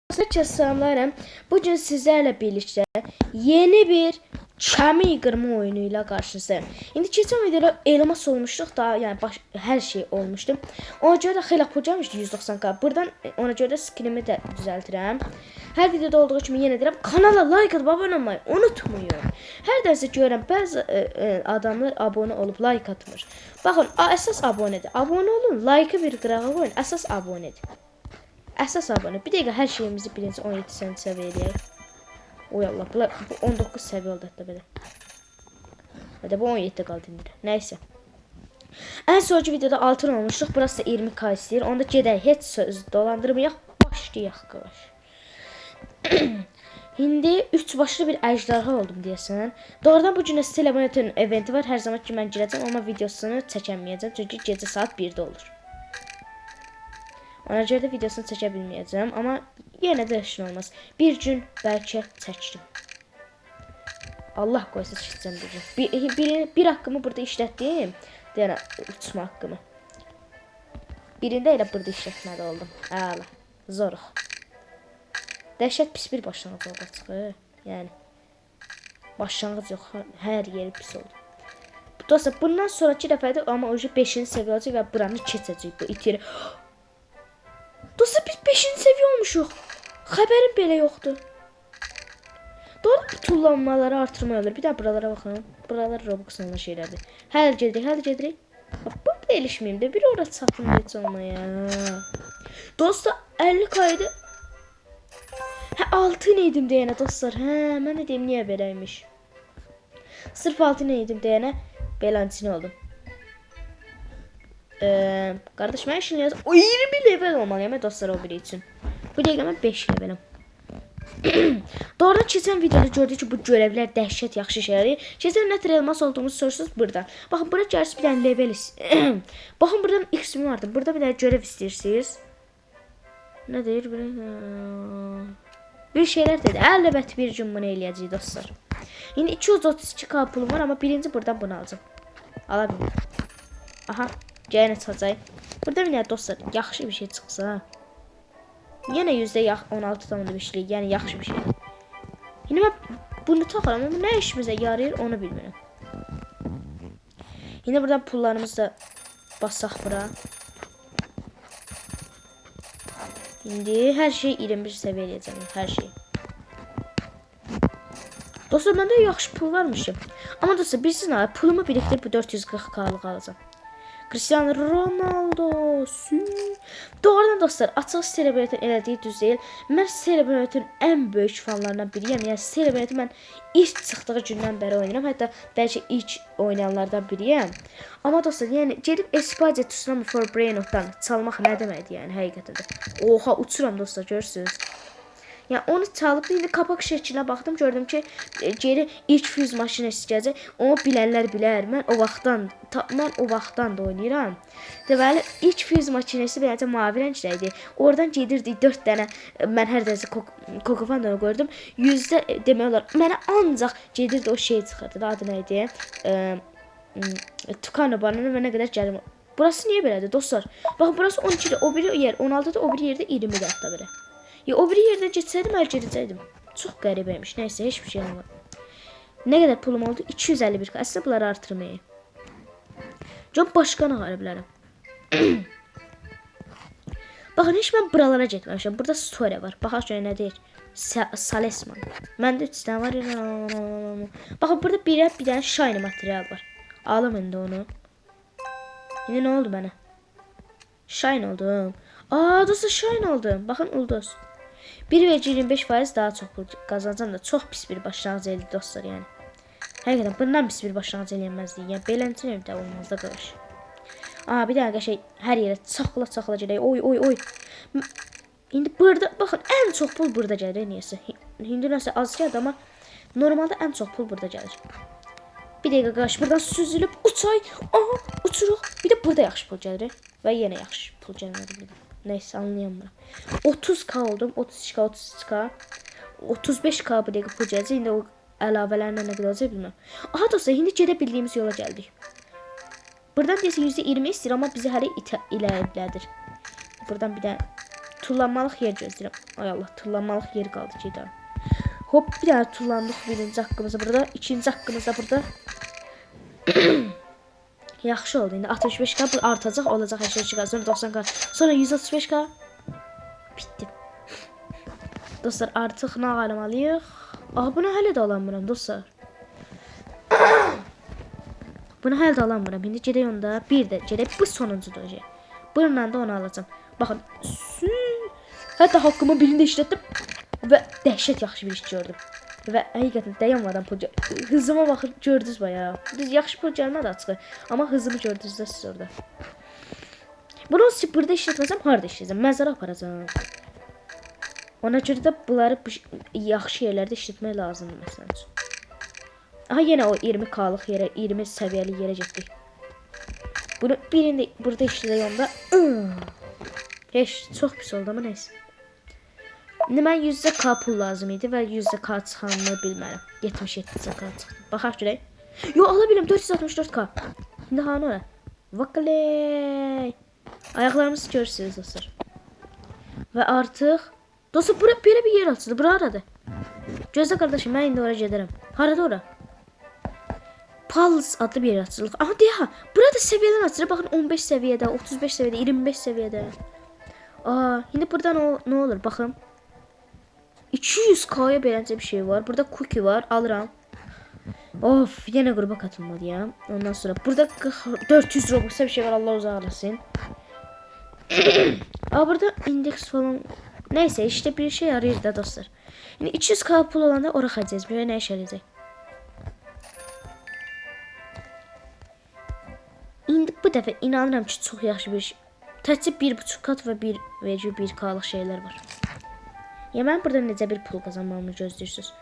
Sizə salamlarım. Bugün sizlərlə birlikdə yeni bir kəmi qırma oyunu ilə qarşınızdayım. İndi keçən videoda elmas olmuşduq da, yəni hər şey olmuşdu. Ona görə də xeyli pul gəlmişdi 190k. Buradan ona görə də skinimi də düzəldirəm. Hər videoda olduğu kimi yenə deyirəm, kanala like atıb abunə olmayı unutmayın. Hər dəfə görürəm bəzi adamlar abunə olub like atmır. Baxın, əsas abunədir. Abunə olun, like-ı bir qırağa qoyun. Əsas abunədir. Əsas abunə. Bir dəqiqə hər şeyimizi birinci 17 səviyyə eləyək. Oy Allah, bu 19 səviyyə oldu hətta belə. Hətta bu 17 qaldı indi. Nəysə. Ən sonraki videoda altın olmuşduq. Burası da 20k istəyir. Onda gedək, heç söz dolandırmayaq. Başlayaq qavaş. İndi 3 başlı bir əjdarha oldum deyəsən. Doğrudan bu günə Celebrator'ın eventi var. Hər zaman ki mən girəcəm, amma videosunu çəkəməyəcəm. Çünki gecə saat 1-də olur. Ona görə də videosunu çəkə bilməyəcəm, amma yenə də heç nə olmaz. Bir gün bəlkə çəkdim. Allah qoysa çəkəcəm bir gün. Bir haqqımı burada işlətdim. Deyənə uçma haqqımı. Birində elə burada işlətməli oldum. Əla. Zoruq. Dəhşət pis bir başlanğıc oldu çıxır. Yəni. Başlanğıc yox. Hər yeri pis oldu. Dostlar, bundan sonraki dəfədə amma oje 5-ci səviyyə olacaq və buranı keçəcək bu itiri. Dostlar, biz 5-ci səviyyə olmuşuq. Xəbərim belə yoxdur. Doğru tullanmaları artırmaya olur. Bir də buralara baxın. Buralar Robux'un olan şeylərdir. Həll gedirik. Burada elişməyim də. Bir ora çatım heç olmaya. Dostlar, 50 kaydı. 6 neydim deyənə dostlar. Mən də deyim, niyə beləymiş. Sırf 6 neydim deyənə beləncini oldum. Qardaş, mən işini yaz. O 20 level olmalıyım dostlar o biri üçün. Bu dəqiqə mən 5 levelim. Doğrudan keçən videoda gördük ki, bu görevlər dəhşət yaxşı şeylər. Keçən nətər elmas olduğumuzu soruşsunuz buradan. Baxın, bura gəlsin bir dənə level Baxın, buradan x-mi vardı. Burada bir dənə görev istəyirsiniz. Nə deyir? Bir şeylər dedi. Əlbəttə bir gün bunu eləyəcəyik dostlar. İndi 232k pulum var, amma birinci buradan bunu alacağım. Ala bilmirəm. Aha. Gəlin çıxacaq. Burada bir dənə dostlar, yaxşı bir şey çıxsa. Yenə %16 bir şey, yəni yaxşı bir şey. İndi mən bunu taxıram, amma nə işimizə yarayır onu bilmirəm. İndi buradan pullarımızı da basaq bura. İndi hər şey 21 səviyyə eləyəcəm, hər şey. Dostlar, məndə yaxşı pul varmış. Amma dostlar, bilirsiniz nə? Pulumu birikdirib bu 440k-lıq alacağım. Cristiano Ronaldo. Doğrudan dostlar, açıq Celebrator'ın elədiyi düz deyil. Mən Celebrator'ın ən böyük fanlarından biriyəm. Yəni Celebrator mən ilk çıxdığı gündən bəri oynayıram. Hətta bəlkə ilk oynayanlardan biriyəm. Amma dostlar, yəni gedib Espadia Tsunami for Brainot'dan çalmaq nə deməkdir yəni həqiqətən də. Oha, uçuram dostlar, görürsünüz. Yəni onu çalıb indi kapak şəklinə baxdım, gördüm ki, geri ilk füz maşinəsi gələcək. Onu bilənlər bilər. Mən o vaxtdan da oynayıram. Deməli, ilk füz maşinəsi beləcə mavi rəngdə idi. Oradan gedirdik 4 dənə. Mən hər dəfə Kokofandonu gördüm. Yüzdə demək olar, mənə ancaq gedirdi o şey çıxırdı. Adı nə idi? Tucano banana və nə qədər gəlim. Burası niyə belədir dostlar? Baxın, burası 12-də, o biri yer 16-da, o biri yerdə 20-də hətta belə. O biri yerdə getsəydim, gedəcəydim. Çox qəribəymiş. Nəysə, heç bir şey olmadı. Nə qədər pulum oldu? 251. Əslində bunları artırmayayım. Can başqa nə qara bilərəm. Baxın, heç mən buralara getməmişəm. Burada story var. Baxaq görə nə deyir? Salesman. Məndə 3 dənə var. Baxın, burada bir dənə shiny material var. Alım indi onu. İndi nə oldu mənə? Shine oldum. Dostlar, shine oldum. Baxın, ulduz. 1,25% daha çox pul qazanacam da çox pis bir başlanğıc eləyir dostlar, yəni. Həqiqətən bundan pis bir başlanğıc eləyənməzdir. Yəni beləncə evdə olmaz da qarış. Bir dənə qəşəng hər yerə çaxla gedək. Oy. İndi burada baxın, ən çox pul burada gəlir niyəsə. İndi nəsə az gəldi, amma normalda ən çox pul burada gəlir. Bir dəqiqə qarşı buradan süzülüb uçay. Uçuruq. Bir də burada yaxşı pul gəlir və yenə yaxşı pul gəlmədi. Neyse, anlayamıram. 30k oldum. 33k. 35k bu dəqiqə pul gələcək. İndi o əlavələrlə nə qədər olacaq bilmirəm. Aha dostlar, indi gedə bildiyimiz yola gəldik. Buradan deyəsə %20 istəyir, amma bizi hələ ilədir. Buradan bir də tullanmalıq yer gözləyirəm. Ay Allah, tullanmalıq yer qaldı gedə. Hop, bir daha tullandıq birinci haqqımızda burada. İkinci haqqımızda burada. Yaxşı oldu. İndi 65k bu artacaq, olacaq 82k, sonra 90k, sonra 135k. Bitdi. Dostlar, artıq nə almalıyıq? Aha, bunu hələ də alamıram dostlar. Bunu hələ də alamıram. İndi gedək onda. Bir də gedək bu sonuncu doje. Bununla da onu alacağam. Baxın. Hətta haqqımı birini işlətdim və dəhşət yaxşı bir iş gördüm. Və həqiqətən dayanmadan pul hızıma baxın, gördünüz bayağı. Biz yaxşı pul gəlmədi açığı, amma hızımı gördünüz də siz orada. Bunu burada işlətməsəm harda işləyəcəm? Məzara aparacağam. Ona görə də bunları yaxşı yerlərdə işlətmək lazımdır məsələn üçün. Aha, yenə o 20k-lıq yerə, 20 səviyyəli yerə getdik. Bunu birində burada işlədək onda. Heç çox pis oldu amma neysə. İndi mən 100k pul lazım idi və 100k çıxanını bilmərəm. 77k çıxdı. Baxaq görək. Yo, ala biləm 464k. İndi hanı ora? Vakaley. Ayaqlarımızı görürsünüz dostlar. Və artıq dostlar belə bir yer açıldı. Bura haradır? Gözlə qardaşım, mən indi ora gedərəm. Harada ora? Pals adlı bir yer açılır. Aha, deyə. Burada səviyyədən açılır. Baxın 15 səviyyədə, 35 səviyyədə, 25 səviyyədə. Aa, indi burada nə olur? Baxın. 200k'ya beləncə bir şey var. Burada cookie var. Alıram. Of, yenə qrupa katılmalıyam. Ondan sonra burada 400 Robux'a bir şey var. Allah uzaq eləsin. Aa, burada indeks falan. Neyse, işte bir şey arayır da dostlar. Yəni 200k pul olanda ora xərcləyəcəm. Görə nə iş eləyəcək? İndi bu dəfə inanıram ki, çox yaxşı bir şey. Təkcə 1,5 kat və 1,1k'lıq şeylər var. Ya mən burada necə bir pul qazanmamı gözləyirsiniz?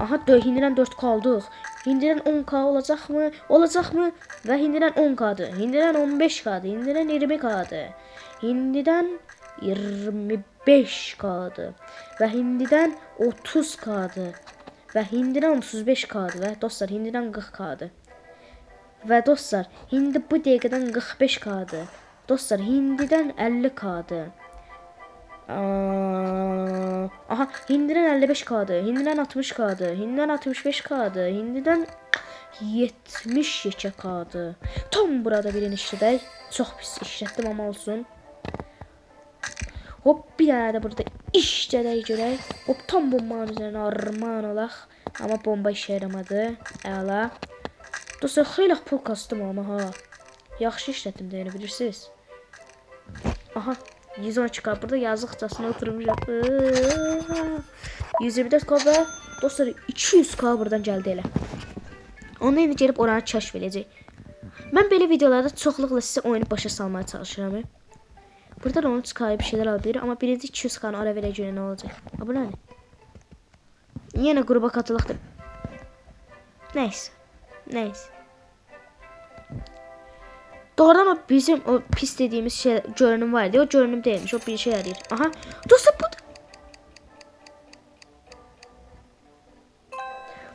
Aha, hindidən 4k aldıq. Hindidən 10k olacaqmı? Olacaqmı? Və hindidən 10k'dır. Hindidən 15k'dır. Hindidən 20k'dır. Hindidən 25k'dır. Və hindidən 30k'dır. Və hindidən 35k'dır. Və dostlar, hindidən 40k'dır. Və dostlar, hindi bu dəqiqədən 45k'dır. Dostlar, hindidən 50k'dır. Aha, hindidən 55k'dır. Hindidən 60k'dır. Hindidən 65k'dır. Hindidən 72k'dır. Tam burada birini işlədək. Çox pis işlətdim amma olsun. Hop, bir dənə də burada işlədək görək. Hop, tam bombanın üzərinə arman olaq. Amma bomba işə yaramadı. Əla. Dostlar, xeyli pul kastım amma ha. Yaxşı işlətdim deyəni bilirsiniz. Aha, 112k burada yazıqcasına oturmuşam. 124k və dostlar 200k buradan gəldi elə. Onu indi gəlib oranı kəşf edəcək. Mən belə videolarda çoxluqla sizə oyunu başa salmaya çalışıram. Burada 13k bir şeylər alabilir, amma birinci 200k'nı ara verə görə nə olacaq? Ha, bu nədir? Yenə qrupa katılıqdır. Neyse. Neyse. Doğrudan o bizim o pis dediğimiz şey görünüm vardı. O görünüm değilmiş. O bir şey arıyor. Aha. Dostlar bu.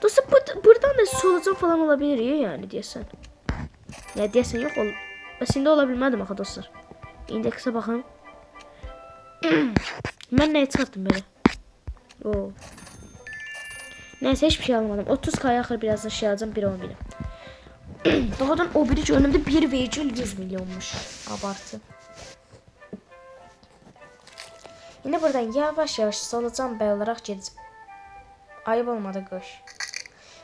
Dostlar buradan da solucan falan olabilir ya yani diyesen. Ya diyesen yok. Aslında olabilmədim axı dostlar. İndeksə baxın. Mən nəyə çıxartdım belə? Oo. Neyse, hiçbir şey almadım. 30k'ya axır birazdan şey alacağım. 1.11'e. Doğrudan o biri önümde 1,100 milyonmuş. Abartı. Yine buradan yavaş yavaş solucan bey olarak gedəcəm. Ayıp olmadı qoş.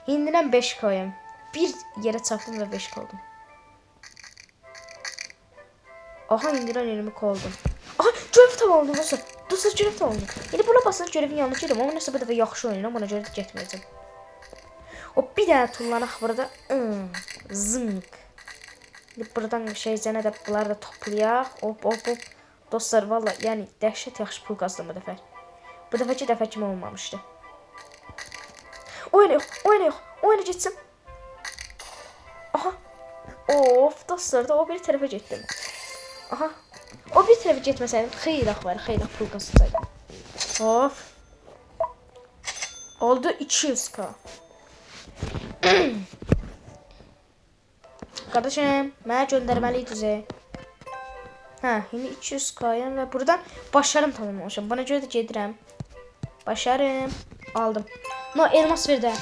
İndidən 5 koyayım. Bir yere çarptım ve 5 oldum. Aha, indidən 20 oldum. Aha, görev tamamladım dostlar. Dostlar, görev tamamladım. Yine buna basın görevin yanına gedim. Ama nəsə bu dəfə yaxşı oynayıram. Ona görə də getməyəcəm. O bir dənə tullanaq burada. Zınk. Buradan şey zənə də bunları da toplayaq. Hop hop hop. Dostlar, valla yəni dəhşət yaxşı pul qazdım bu dəfə. Bu dəfəki dəfə kimi olmamışdı. Oyna getsin. Aha. Of, dostlar da o bir tərəfə getdim. Aha. O bir tərəfə getməsəydim xeyli pul qazanacaqdım. Of. Oldu 200k. Kardeşim, mənə göndərməliydiniz. Hə, indi 200k-yam və buradan başarım tamamlamışam. Buna görə də gedirəm. Başarım. Aldım. No, elmas ver də.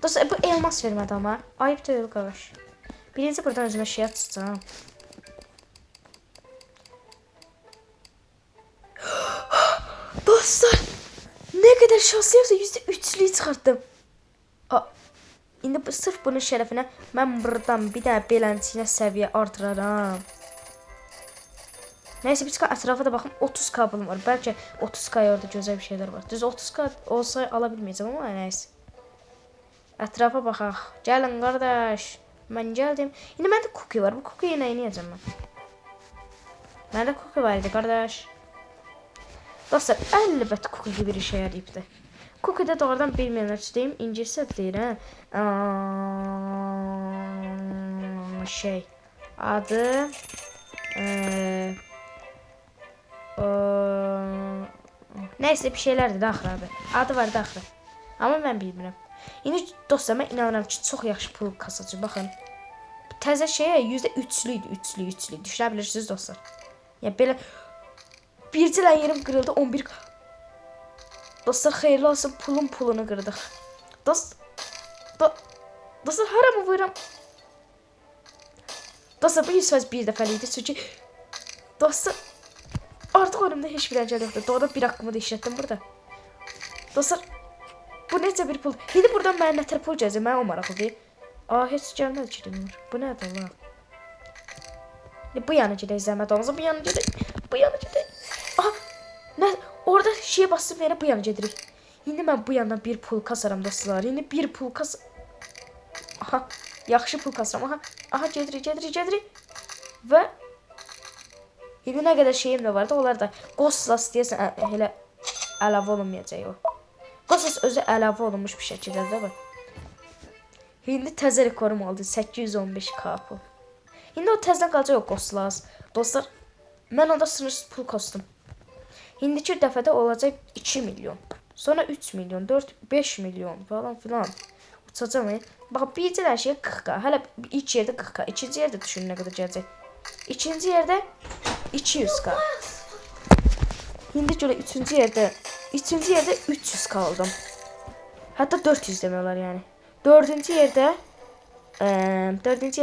Dostlar, bu elmas vermədi amma. Ayıb deyil qardaş. Birinci buradan özümə şey atacağam. Dostlar, ne kadar şanslıyımsa %3'lüyü çıxartdım. İndi sırf bunun şərəfinə mən buradan bir dənə belənciyinə səviyyə artıraram. Neyse bir çıkan ətrafa da baxım, 30k pulum var. Bəlkə 30k orada gözəl bir şeyler var. Düz 30k olsa alabilməyəcəm amma neyse. Ətrafa baxaq. Gəlin qardaş. Mən gəldim. İndi məndə cookie var. Bu cookie-yi nə edəcəm mən? Məndə cookie var idi qardaş. Dostlar, əlbəttə cookie bir işə yarayıbdı. Cookie də doğrudan bilməyənlər deyim, İngilizcə deyir, hə? Şey, adı neyse bir şeylərdir də axı abi. Adı var da axı. Amma mən bilmirəm. İndi dostlar, mən inanıram ki, çox yaxşı pul kasacaq. Baxın. Təzə şeyə %3'lüydü, 3'lü. Düşünə bilirsiniz dostlar. Yəni belə bircə yerim qırıldı, 11. Dostlar, xeyirli olsun, pulunu qırdıq. Dostlar, hara mı vururam? Dostlar, bu 100% bir dəfəliydi. Çünki dostlar, artıq önümdə heç bir əcəl yoxdur. Doğrudan bir haqqımı da işlətdim burada. Dostlar, bu necə bir pul? İndi buradan mənə nətər pul gələcək? Mənə o maraqlıdır. Heç gəlmədi ki, demir. Bu nədir lan? Bu yana gedək zəhmət olmasa, bu yana gedək. Aha, orada şeye basıb verə bu yana gedirik. İndi mən bu yandan bir pul kasaram dostlar. İndi bir pul Aha, yaxşı pul kasaram. Aha, gedirik. Və indi nə qədər şeyim də vardı, onlar da Ghostlas deyəsən elə əlavə olunmayacaq o. Ghostlas özü əlavə olunmuş bir şəkildə də var. İndi təzə rekorum oldu, 815k pul. İndi o təzdən qalacaq o Ghostlas. Dostlar, mən onda sınırsız pul kasdım. İndiki dəfədə olacaq 2 milyon. Sonra 3 milyon, 4, 5 milyon falan filan. Uçacam. Bax, bircə hər şey 40k. Hələ ilk yerdə 40k. İkinci yerdə düşünün nə qədər gələcək. İkinci yerdə 200k. İndi görə üçüncü yerdə 300k aldım. Hətta 400 demək olar yəni. Dördüncü yerdə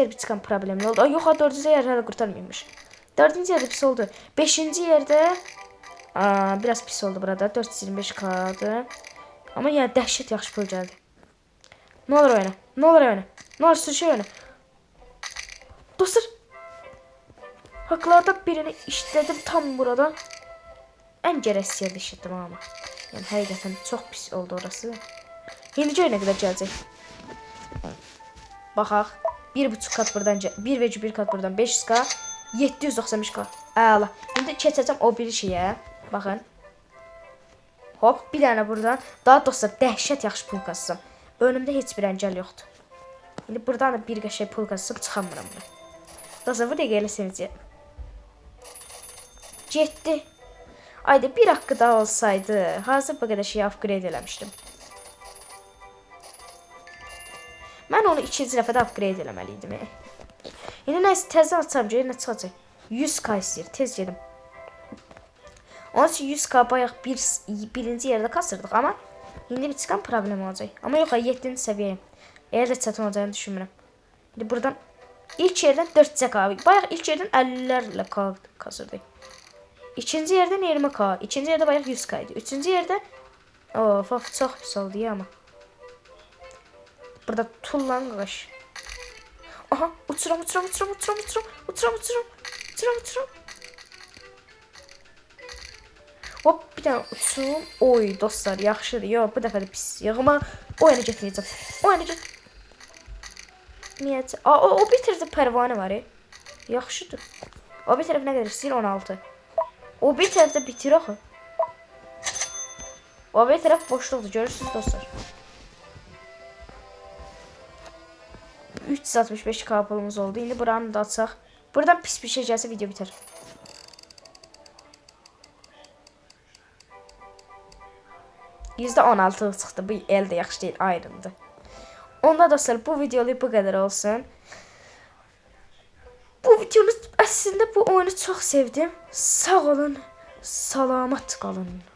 bir çıxan problemli oldu. Yox, dördüncü yer hələ qurtarmıyormuş. Dördüncü yerdə pis oldu. Beşinci yerdə biraz pis oldu burada. 425k'dır. Amma yəni dəhşət yaxşı pul gəldi. Ne olur oyna. Ne olur sürüşə oyna. Dostlar, haqlardan birini işlədim tam burada. Ən gərəksiz yerdə işlədim amma. Yəni həqiqətən çox pis oldu orası. İndi görə nə qədər gələcək? Baxaq. 1,5 kat buradan, 1,1 kat buradan 500k, 795k. Əla. İndi keçəcəm o bir şeyə. Baxın. Hop, bir dənə buradan. Daha dostlar, dəhşət yaxşı pul kasacam. Önümdə heç bir əngəl yoxdur. İndi buradan da bir qəşəng pul kasacam, çıxamıram bura. Dostlar, bu dəqiqə elə sevincə. Getdi. Ayda bir haqqı daha olsaydı, hazır bu qədər şeyi upgrade eləmişdim. Mən onu ikinci dəfədə upgrade eləməliydim. İndi nəysə, təzdən açacam, görək nə çıxacaq. 100k istəyir, tez gedim. Onun üçün 100k bayaq birinci yerdə kasırdıq, amma indi bir çıxan problem olacaq. Amma yox, 7-ci səviyyəyim. Elə də çətin olacağını düşünmürəm. İndi buradan ilk yerdən 400k. Bayaq ilk yerdən 50'lərlə kasırdıq. İkinci yerdən 20k. İkinci yerdə bayaq 100k idi. Üçüncü yerdə çox pis oldu ya amma. Burada tullan qaş. Aha, uçuram. Hop, bir dənə uçurum. Oy dostlar, yaxşıdır. Yox, bu dəfə də pis. Yığıma o yana getməyəcəm. Niyə? O bir tərəfdə pərvanə var. Yaxşıdır. O bir tərəf nə qədər istəyir? 16. O bir tərəfdə bitir axı. O bir tərəf boşluqdur. Görürsünüz dostlar. 365k pulumuz oldu. İndi buranı da açaq. Buradan pis bir şey gəlsə video biter. %16 çıxdı. Bu elde yaxşı deyil, ayrıldı. Onda dostlar, bu videolu bu qədər olsun. Bu videonun əslində bu oyunu çox sevdim. Sağ olun, salamat qalın.